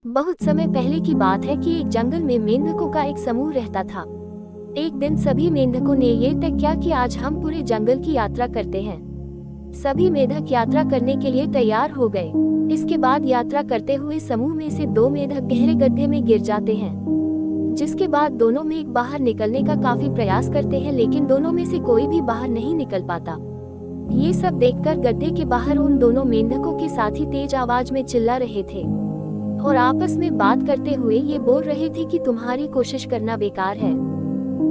बहुत समय पहले की बात है कि एक जंगल में मेंढकों का एक समूह रहता था। एक दिन सभी मेंढकों ने ये तय किया कि आज हम पूरे जंगल की यात्रा करते हैं। सभी मेंढक यात्रा करने के लिए तैयार हो गए। इसके बाद यात्रा करते हुए समूह में से दो मेंढक गहरे गड्ढे में गिर जाते हैं, जिसके बाद दोनों मेंढक बाहर निकलने का काफी प्रयास करते हैं, लेकिन दोनों में से कोई भी बाहर नहीं निकल पाता। ये सब देखकर गड्ढे के बाहर उन दोनों मेंढकों के साथी तेज आवाज में चिल्ला रहे थे और आपस में बात करते हुए ये बोल रहे थे कि तुम्हारी कोशिश करना बेकार है।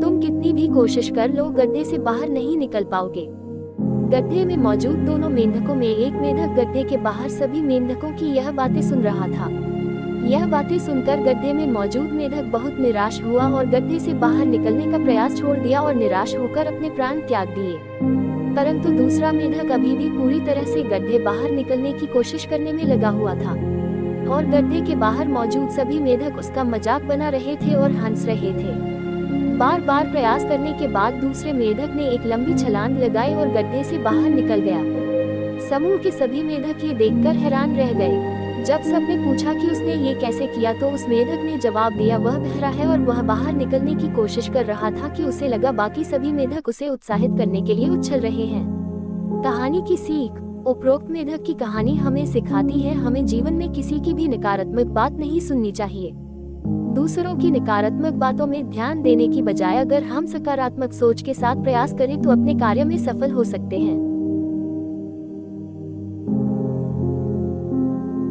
तुम कितनी भी कोशिश कर लो, गड्ढे से बाहर नहीं निकल पाओगे। गड्ढे में मौजूद दोनों मेंढकों में एक मेंढक गड्ढे के बाहर सभी मेंढकों की यह बातें सुन रहा था। यह बातें सुनकर गड्ढे में मौजूद मेंढक बहुत निराश हुआ और गड्ढे से बाहर निकलने का प्रयास छोड़ दिया और निराश होकर अपने प्राण त्याग दिए। परंतु दूसरा मेंढक अभी भी पूरी तरह से गड्ढे बाहर निकलने की कोशिश करने में लगा हुआ था और गड्ढे के बाहर मौजूद सभी मेंढक उसका मजाक बना रहे थे और हंस रहे थे। बार बार प्रयास करने के बाद दूसरे मेंढक ने एक लंबी छलांग लगाई और गड्ढे से बाहर निकल गया। समूह के सभी मेंढक ये देखकर हैरान रह गए। जब सबने पूछा कि उसने ये कैसे किया तो उस मेंढक ने जवाब दिया, वह बहरा है और वह बाहर निकलने की कोशिश कर रहा था कि उसे लगा बाकी सभी मेंढक उसे उत्साहित करने के लिए उछल रहे हैं। कहानी की सीख। उपरोक्त मेंढक की कहानी हमें सिखाती है, हमें जीवन में किसी की भी नकारात्मक बात नहीं सुननी चाहिए। दूसरों की नकारात्मक बातों में ध्यान देने की बजाय अगर हम सकारात्मक सोच के साथ प्रयास करें तो अपने कार्य में सफल हो सकते हैं।